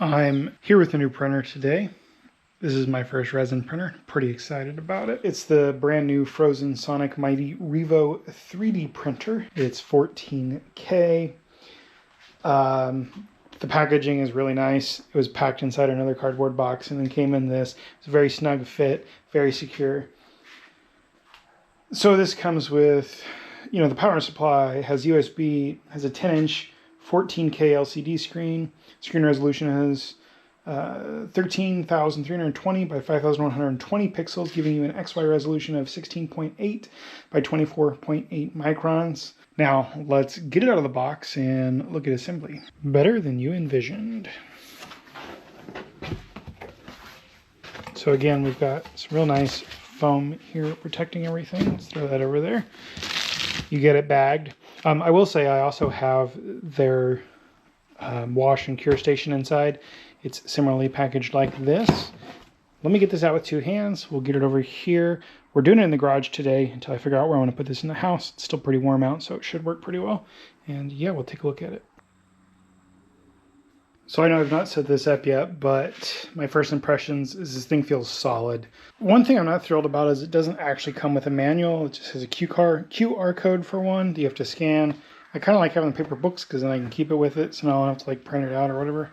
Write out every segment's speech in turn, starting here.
I'm here with a new printer today. This is my first resin printer. Pretty excited about it. It's the brand new Phrozen Sonic Mighty Revo 3D printer. It's 14K. The packaging is really nice. It was packed inside another cardboard box and then came in this. It's a very snug fit, very secure. So this comes with, the power supply, has USB, has a 10-inch 14K LCD screen. Screen resolution has 13,320 by 5,120 pixels, giving you an XY resolution of 16.8 by 24.8 microns. Now, let's get it out of the box and look at assembly. Better than you envisioned. So again, we've got some real nice foam here protecting everything. Let's throw that over there. You get it bagged. I will say I also have their wash and cure station inside. It's similarly packaged like this. Let me get this out with two hands. We'll get it over here. We're doing it in the garage today until I figure out where I want to put this in the house. It's still pretty warm out, so it should work pretty well. And yeah, we'll take a look at it. So I know I've not set this up yet, but my first impressions is this thing feels solid. One thing I'm not thrilled about is it doesn't actually come with a manual. It just has a QR code for one that you have to scan. I kind of like having the paper books because then I can keep it with it, so now I don't have to like print it out or whatever.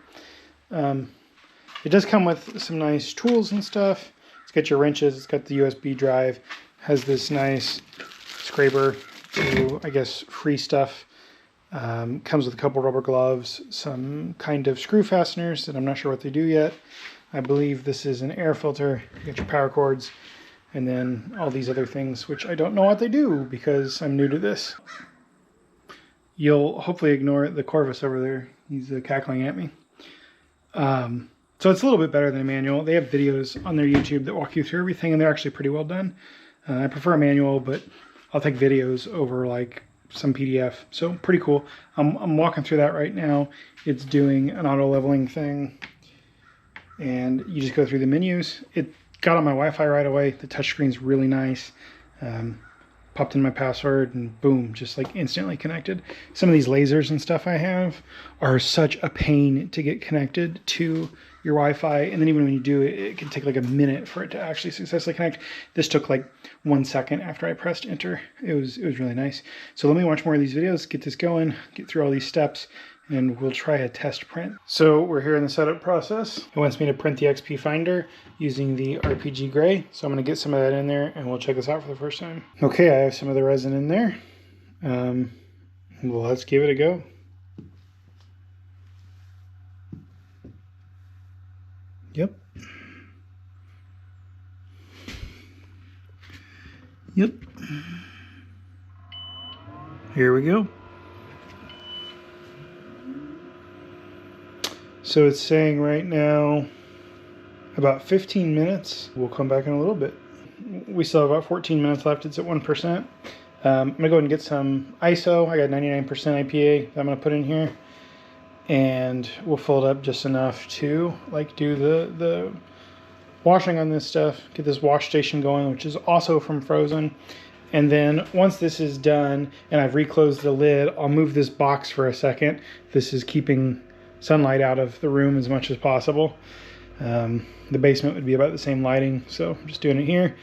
It does come with some nice tools and stuff. It's got your wrenches, it's got the USB drive, has this nice scraper to, I guess, free stuff. Comes with a couple rubber gloves, some kind of screw fasteners that I'm not sure what they do yet. I believe this is an air filter. You got your power cords, and then all these other things, which I don't know what they do because I'm new to this. You'll hopefully ignore the Corvus over there. He's cackling at me. So it's a little bit better than a manual. They have videos on their YouTube that walk you through everything, and they're actually pretty well done. I prefer a manual, but I'll take videos over like some PDF. So pretty cool. I'm walking through that right now. It's doing an auto leveling thing, and you just go through the menus. It got on my Wi-Fi right away. The touchscreen's really nice. Popped in my password and boom, just like instantly connected. Some of these lasers and stuff I have are such a pain to get connected to your Wi-Fi, and then even when you do it, it can take like a minute for it to actually successfully connect. This took like 1 second after I pressed enter. It was really nice. So let me watch more of these videos, get this going, get through all these steps, and we'll try a test print. So we're here in the setup process. It wants me to print the XP Finder using the RPG gray. So I'm gonna get some of that in there and we'll check this out for the first time. Okay, I have some of the resin in there. Well, let's give it a go. Yep. Here we go. So it's saying right now about 15 minutes. We'll come back in a little bit. We still have about 14 minutes left. It's at 1%. I'm gonna go ahead and get some ISO. I got 99% IPA that I'm gonna put in here, and we'll fill it up just enough to like do the washing on this stuff. Get this wash station going, which is also from Phrozen. And then once this is done and I've reclosed the lid, I'll move this box for a second. This is keeping sunlight out of the room as much as possible. The basement would be about the same lighting, so I'm just doing it here.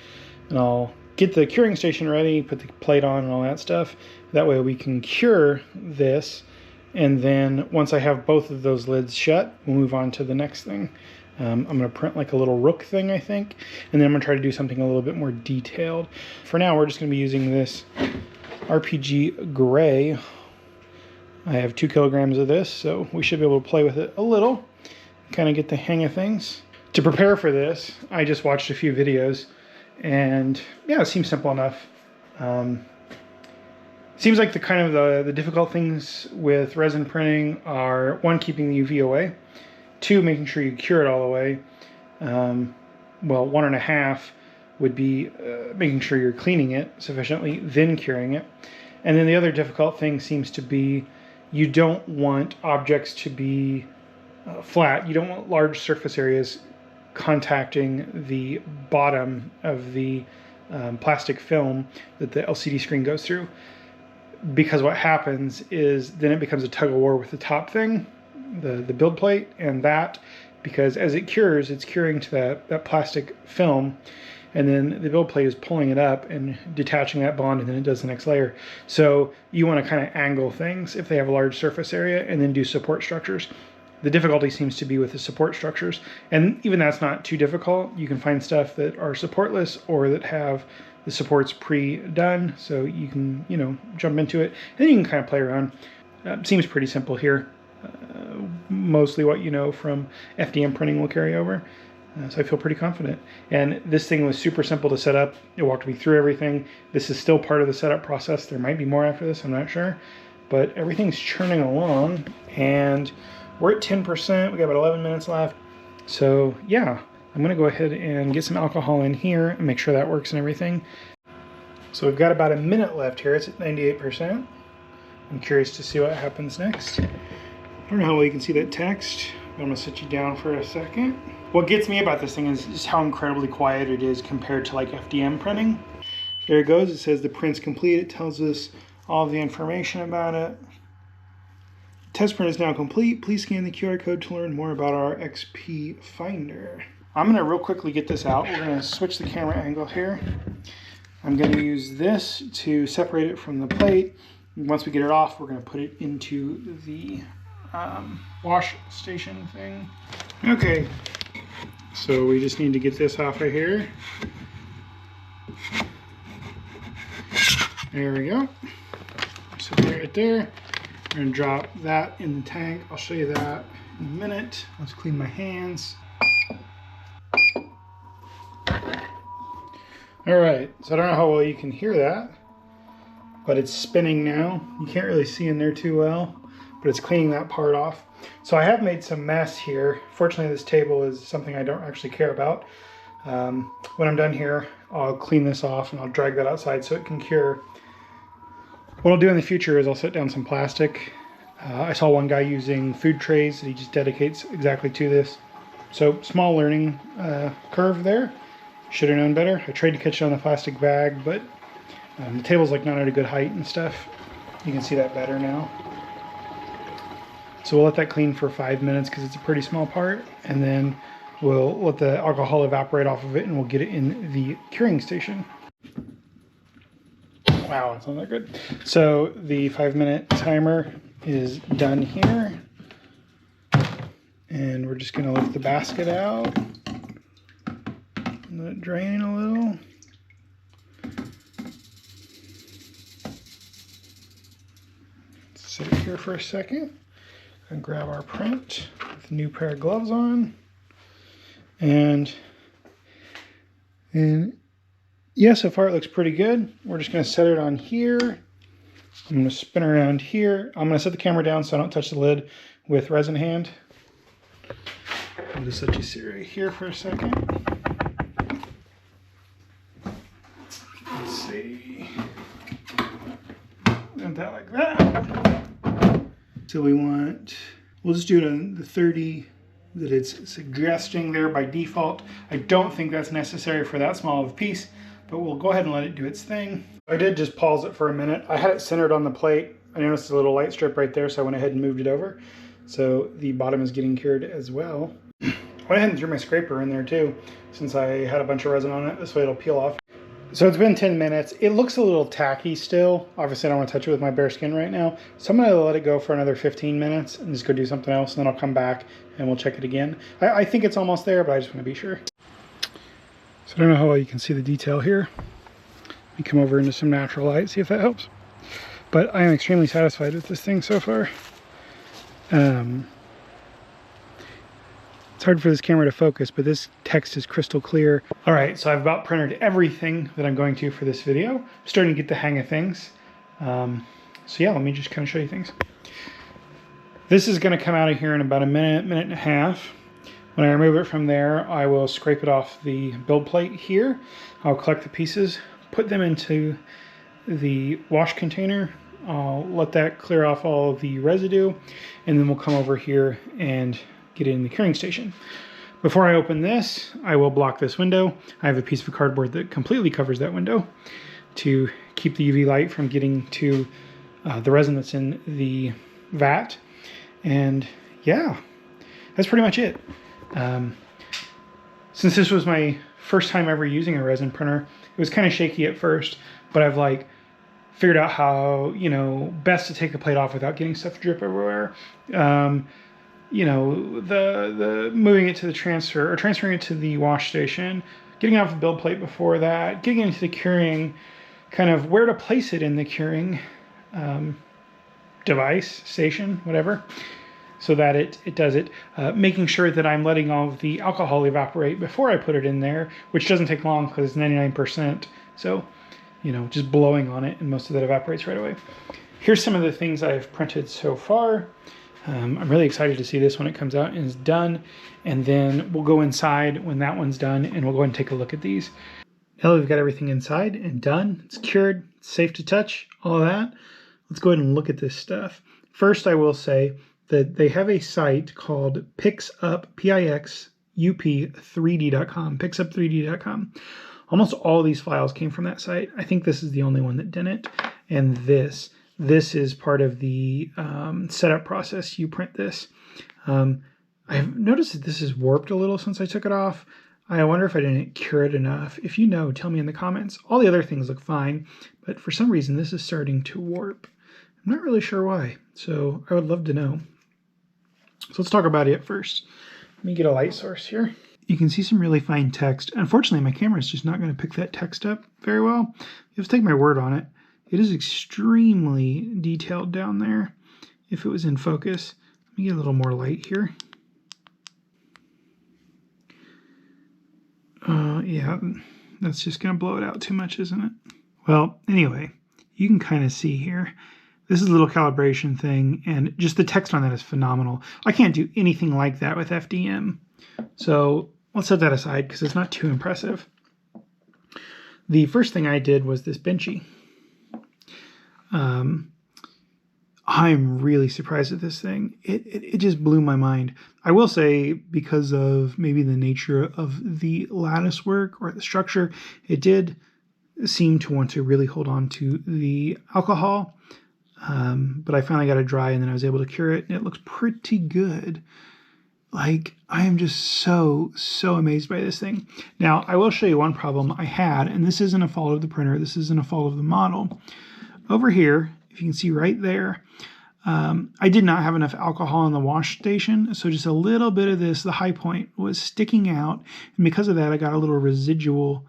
And I'll get the curing station ready, put the plate on and all that stuff. That way we can cure this. And then once I have both of those lids shut, we'll move on to the next thing. I'm going to print like a little rook thing, I think. And then I'm going to try to do something a little bit more detailed. For now, we're just going to be using this RPG gray. I have 2 kilograms of this, so we should be able to play with it a little, kind of get the hang of things. To prepare for this, I just watched a few videos, and yeah, it seems simple enough. Seems like the difficult things with resin printing are 1, keeping the UV away, 2, making sure you cure it all the way. Well, 1.5 would be making sure you're cleaning it sufficiently, then curing it. And then the other difficult thing seems to be you don't want objects to be flat. You don't want large surface areas contacting the bottom of the plastic film that the LCD screen goes through. Because what happens is then it becomes a tug of war with the top thing. the build plate and that, because as it cures, it's curing to that plastic film, and then the build plate is pulling it up and detaching that bond, and then it does the next layer. So you want to kind of angle things if they have a large surface area, and then do support structures. The difficulty seems to be with the support structures, and even that's not too difficult. You can find stuff that are supportless or that have the supports pre-done, so you can, you know, jump into it, and then you can kind of play around. Seems pretty simple here. Mostly what you know from FDM printing will carry over, so I feel pretty confident. And this thing was super simple to set up. It walked me through everything. This is still part of the setup process. There might be more after this, I'm not sure, but everything's churning along, and we're at 10%. We got about 11 minutes left. So yeah, I'm gonna go ahead and get some alcohol in here and make sure that works and everything. So we've got about a minute left here. It's at 98%. I'm curious to see what happens next. I don't know how well you can see that text, but I'm gonna sit you down for a second. What gets me about this thing is just how incredibly quiet it is compared to like FDM printing. There it goes, it says the print's complete. It tells us all of the information about it. Test print is now complete. Please scan the QR code to learn more about our XP Finder. I'm gonna real quickly get this out. We're gonna switch the camera angle here. I'm gonna use this to separate it from the plate. Once we get it off, we're gonna put it into the wash station thing. Okay, so we just need to get this off of here. There we go. So right there. I'm gonna drop that in the tank. I'll show you that in a minute. Let's clean my hands. All right, so I don't know how well you can hear that, but it's spinning now. You can't really see in there too well, but it's cleaning that part off. So I have made some mess here. Fortunately, this table is something I don't actually care about. When I'm done here, I'll clean this off and I'll drag that outside so it can cure. What I'll do in the future is I'll set down some plastic. I saw one guy using food trays that he just dedicates exactly to this. So small learning curve there. Should have known better. I tried to catch it on the plastic bag, but the table's like not at a good height and stuff. You can see that better now. So we'll let that clean for 5 minutes because it's a pretty small part, and then we'll let the alcohol evaporate off of it and we'll get it in the curing station. Wow, that's not that good. So the 5-minute timer is done here. And we're just gonna lift the basket out. Let it drain a little. Sit it here for a second and grab our print with a new pair of gloves on. And yeah, so far it looks pretty good. We're just gonna set it on here. I'm gonna spin around here. I'm gonna set the camera down so I don't touch the lid with resin hand. I'll just let you sit right here for a second. Let's see. And that like that. So we'll just do it on the 30 that it's suggesting there by default. I don't think that's necessary for that small of a piece, but we'll go ahead and let it do its thing. I did just pause it for a minute. I had it centered on the plate. I noticed a little light strip right there, so I went ahead and moved it over. So the bottom is getting cured as well. I went ahead and threw my scraper in there too, since I had a bunch of resin on it. This way it'll peel off. So it's been 10 minutes. It looks a little tacky still. Obviously I don't want to touch it with my bare skin right now. So I'm gonna let it go for another 15 minutes and just go do something else, and then I'll come back and we'll check it again. I think it's almost there, but I just want to be sure. So I don't know how well you can see the detail here. Let me come over into some natural light, see if that helps. But I am extremely satisfied with this thing so far. It's hard for this camera to focus, but this text is crystal clear. All right, so I've about printed everything that I'm going to for this video. I'm starting to get the hang of things. So yeah, let me just kind of show you things. This is gonna come out of here in about a minute, minute and a half. When I remove it from there, I will scrape it off the build plate here. I'll collect the pieces, put them into the wash container. I'll let that clear off all of the residue, and then we'll come over here and get it in the curing station. Before I open this, I will block this window. I have a piece of cardboard that completely covers that window to keep the UV light from getting to the resin that's in the vat. And yeah, that's pretty much it. Since this was my first time ever using a resin printer, it was kind of shaky at first, but I've like figured out how, you know, best to take the plate off without getting stuff drip everywhere. You know, the moving it to the transferring it to the wash station, getting off the build plate before that, getting into the curing, kind of where to place it in the curing device, station, whatever, so that it does it. Making sure that I'm letting all of the alcohol evaporate before I put it in there, which doesn't take long because it's 99%. So, you know, just blowing on it and most of that evaporates right away. Here's some of the things I've printed so far. I'm really excited to see this when it comes out and is done. And then we'll go inside when that one's done and we'll go ahead and take a look at these. Now that we've got everything inside and done, it's cured, it's safe to touch, all of that. Let's go ahead and look at this stuff. First, I will say that they have a site called Pixup, Pixup3D.com, Pixup3D.com. Almost all these files came from that site. I think this is the only one that didn't. And this is part of the setup process. You print this. I've noticed that this is warped a little since I took it off. I wonder if I didn't cure it enough. If you know, tell me in the comments. All the other things look fine, but for some reason this is starting to warp. I'm not really sure why, so I would love to know. So let's talk about it first. Let me get a light source here. You can see some really fine text. Unfortunately, my camera is just not going to pick that text up very well. You have to take my word on it. It is extremely detailed down there. If it was in focus, let me get a little more light here. Yeah, that's just going to blow it out too much, isn't it? Well, anyway, you can kind of see here. This is a little calibration thing, and just the text on that is phenomenal. I can't do anything like that with FDM. So let's set that aside because it's not too impressive. The first thing I did was this Benchy. I'm really surprised at this thing. It just blew my mind. I will say, because of maybe the nature of the lattice work or the structure, it did seem to want to really hold on to the alcohol. But I finally got it dry and then I was able to cure it and it looks pretty good. Like, I am just so amazed by this thing. Now, I will show you one problem I had, and this isn't a fault of the printer, this isn't a fault of the model. Over here, if you can see right there, I did not have enough alcohol in the wash station, so just a little bit of this, the high point, was sticking out, and because of that, I got a little residual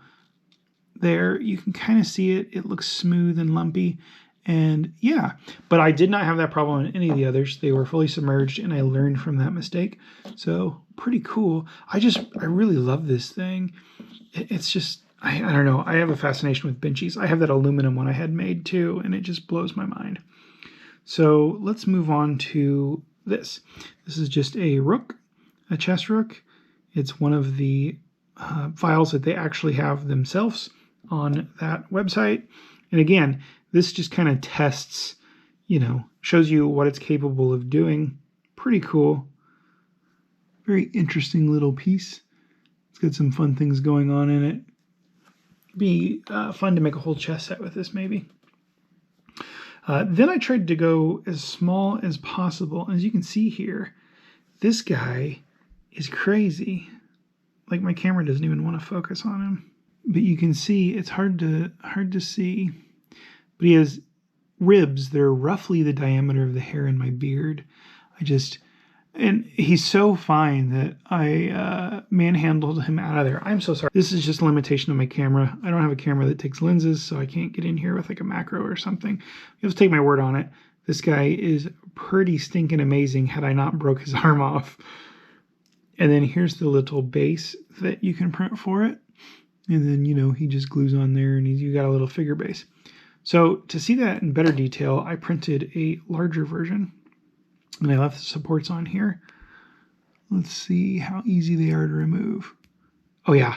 there. You can kind of see it. It looks smooth and lumpy, and yeah, but I did not have that problem in any of the others. They were fully submerged, and I learned from that mistake, so pretty cool. I really love this thing. It's just, I don't know, I have a fascination with Benchies. I have that aluminum one I had made too, and it just blows my mind. So let's move on to this. This is just a rook, a chest rook. It's one of the files that they actually have themselves on that website. And again, this just kind of tests, you know, shows you what it's capable of doing. Pretty cool. Very interesting little piece. It's got some fun things going on in it. Be fun to make a whole chess set with this, maybe. Then I tried to go as small as possible. As you can see here, this guy is crazy. Like, my camera doesn't even want to focus on him. But you can see, it's hard to see. But he has ribs. They're roughly the diameter of the hair in my beard. And he's so fine that I manhandled him out of there. I'm so sorry. This is just a limitation of my camera. I don't have a camera that takes lenses, so I can't get in here with like a macro or something. You have to take my word on it. This guy is pretty stinking amazing had I not broke his arm off. And then here's the little base that you can print for it. And then, you know, he just glues on there and you got a little figure base. So to see that in better detail, I printed a larger version. And I left the supports on here. Let's see how easy they are to remove. Oh yeah.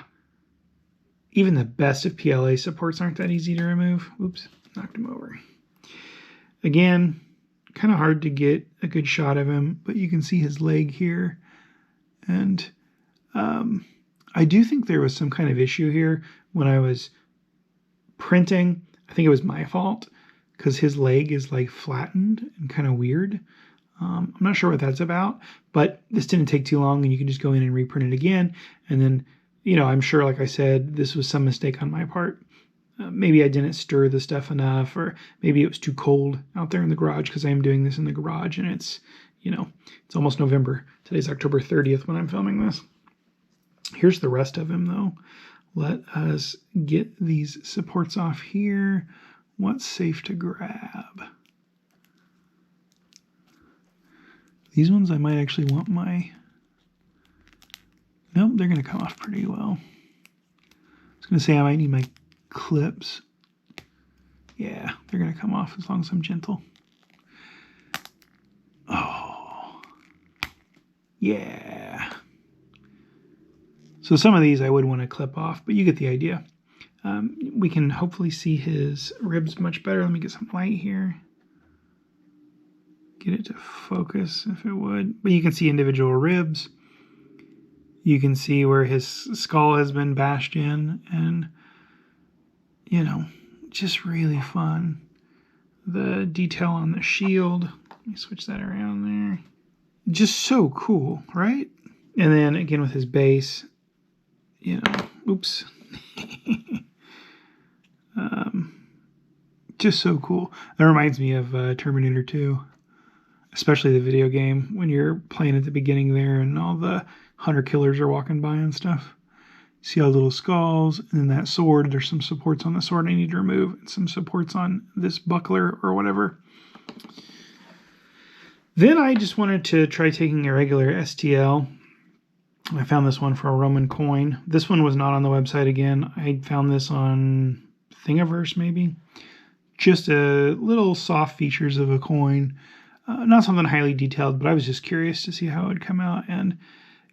Even the best of PLA supports aren't that easy to remove. Oops, knocked him over. Again, kind of hard to get a good shot of him, but you can see his leg here. And I do think there was some kind of issue here when I was printing. I think it was my fault because his leg is like flattened and kind of weird. I'm not sure what that's about, but this didn't take too long, and you can just go in and reprint it again. And then, you know, I'm sure, like I said, this was some mistake on my part. Maybe I didn't stir the stuff enough, or maybe it was too cold out there in the garage, because I am doing this in the garage, and it's, you know, it's almost November. Today's October 30th when I'm filming this. Here's the rest of him, though. Let us get these supports off here. What's safe to grab? These ones I might actually want my... Nope, they're going to come off pretty well. I was going to say I might need my clips. Yeah, they're going to come off as long as I'm gentle. Oh, yeah. So some of these I would want to clip off, but you get the idea. We can hopefully see his ribs much better. Let me get some light here. Get it to focus if it would. But you can see individual ribs. You can see where his skull has been bashed in. And, you know, just really fun. The detail on the shield. Let me switch that around there. Just so cool, right? And then again with his base, you know, oops. Just so cool. That reminds me of Terminator 2. Especially the video game, when you're playing at the beginning there and all the hunter killers are walking by and stuff. See all the little skulls, and then that sword, there's some supports on the sword I need to remove, and some supports on this buckler or whatever. Then I just wanted to try taking a regular STL. I found this one for a Roman coin. This one was not on the website again. I found this on Thingiverse maybe. Just a little soft features of a coin. Not something highly detailed, but I was just curious to see how it would come out, and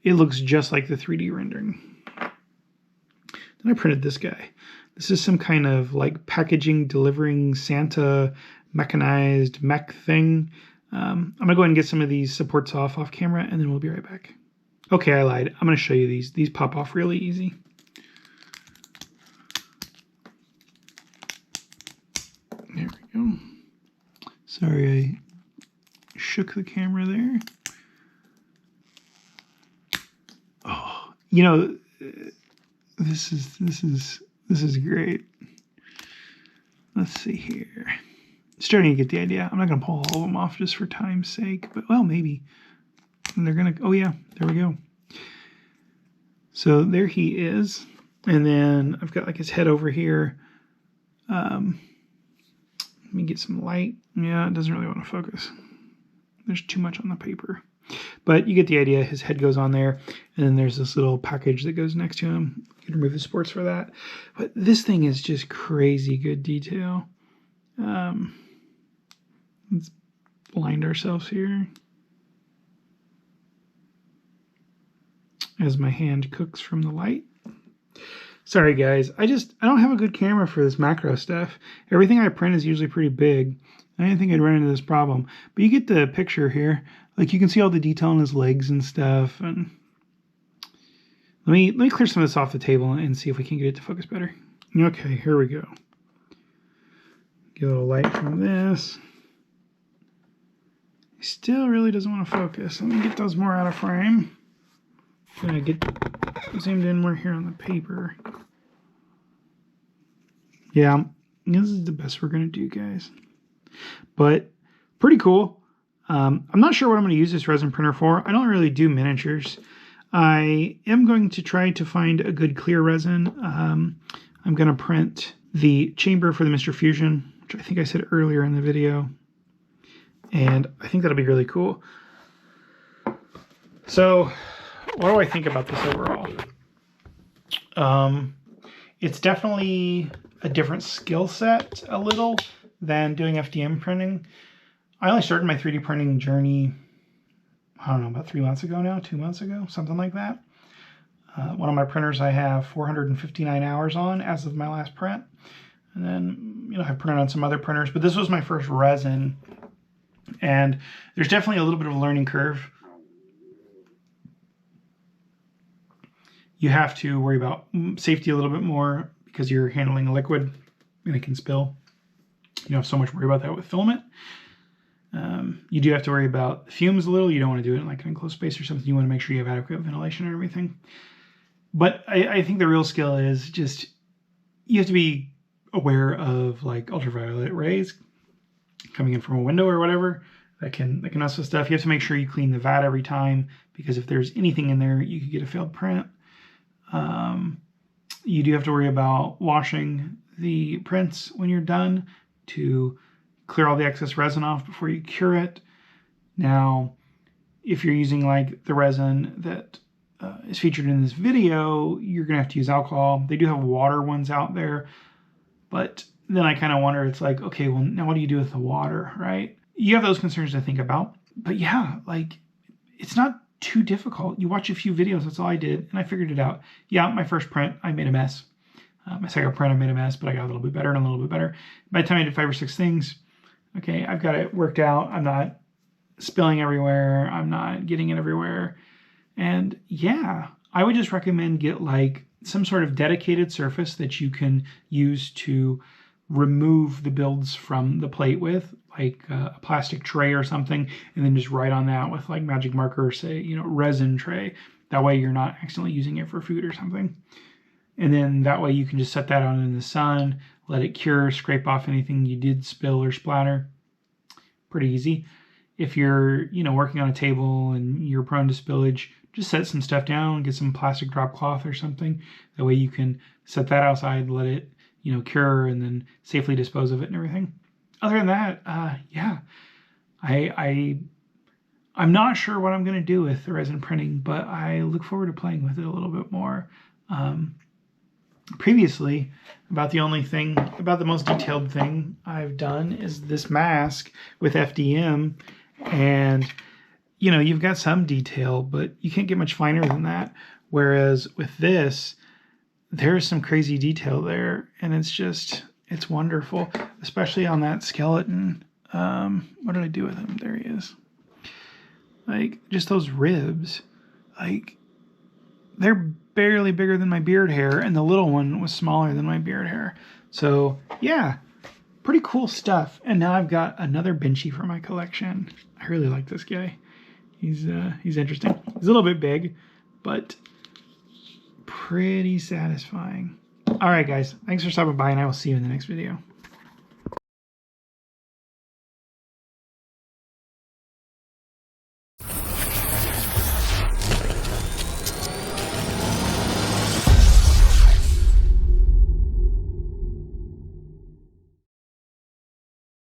it looks just like the 3D rendering. Then I printed this guy. This is some kind of like packaging, delivering Santa mechanized mech thing. I'm going to go ahead and get some of these supports off camera, and then we'll be right back. Okay, I lied. I'm going to show you these. These pop off really easy. There we go. Sorry, I shook the camera there. Oh, you know, this is great. Let's see here. Starting to get the idea. I'm not going to pull all of them off just for time's sake, but well, maybe. And they're going to, oh yeah, there we go. So there he is. And then I've got like his head over here. Let me get some light. Yeah, it doesn't really want to focus. There's too much on the paper. But you get the idea. His head goes on there. And then there's this little package that goes next to him. You can remove the supports for that. But this thing is just crazy good detail. Let's blind ourselves here. As my hand cooks from the light. Sorry guys, I don't have a good camera for this macro stuff. Everything I print is usually pretty big. I didn't think I'd run into this problem. But you get the picture here. Like you can see all the detail on his legs and stuff. And let me clear some of this off the table and see if we can get it to focus better. Okay, here we go. Get a little light from this. It still really doesn't want to focus. Let me get those more out of frame. Gonna get zoomed in more here on the paper. Yeah, this is the best we're gonna do, guys. But pretty cool. I'm not sure what I'm gonna use this resin printer for. I don't really do miniatures. I am going to try to find a good clear resin. I'm gonna print the chamber for the Mr. Fusion, which I think I said earlier in the video. And I think that'll be really cool. So, what do I think about this overall? It's definitely a different skill set a little than doing FDM printing. I only started my 3D printing journey, I don't know, about 3 months ago now, 2 months ago, something like that. One of my printers I have 459 hours on as of my last print. And then, you know, I've printed on some other printers, but this was my first resin. And there's definitely a little bit of a learning curve. You have to worry about safety a little bit more because you're handling a liquid and it can spill. You don't have so much worry about that with filament. You do have to worry about fumes a little. You don't want to do it in like an enclosed space or something. You want to make sure you have adequate ventilation and everything. But I think the real skill is just, you have to be aware of like ultraviolet rays coming in from a window or whatever. That can mess with stuff. You have to make sure you clean the vat every time, because if there's anything in there, you could get a failed print. You do have to worry about washing the prints when you're done to clear all the excess resin off before you cure it. Now, if you're using like the resin that is featured in this video, you're gonna have to use alcohol. They do have water ones out there, but then I kind of wonder, it's like, okay, well, now what do you do with the water, right? You have those concerns to think about. But yeah, like, it's not too difficult. You watch a few videos, that's all I did, and I figured it out. Yeah, my first print, I made a mess. My second print, I made a mess, but I got a little bit better and a little bit better. By the time I did 5 or 6 things, okay, I've got it worked out. I'm not spilling everywhere. I'm not getting it everywhere. And yeah, I would just recommend get like some sort of dedicated surface that you can use to remove the builds from the plate with, like a plastic tray or something, and then just write on that with like magic marker, say, you know, resin tray. That way you're not accidentally using it for food or something. And then that way you can just set that out in the sun, let it cure, scrape off anything you did spill or splatter. Pretty easy. If you're, you know, working on a table and you're prone to spillage, just set some stuff down, get some plastic drop cloth or something. That way you can set that outside, let it, you know, cure, and then safely dispose of it and everything. Other than that, yeah, I'm not sure what I'm going to do with the resin printing, but I look forward to playing with it a little bit more. Previously, about the most detailed thing I've done is this mask with FDM, and you know, you've got some detail, but you can't get much finer than that. Whereas with this, there's some crazy detail there, and it's wonderful, especially on that skeleton. What did I do with him? There he is. Like, just those ribs, like, they're barely bigger than my beard hair, and the little one was smaller than my beard hair. So yeah, pretty cool stuff. And now I've got another Benchy for my collection. I really like this guy. He's interesting. He's a little bit big, but pretty satisfying. All right, guys, thanks for stopping by, and I will see you in the next video.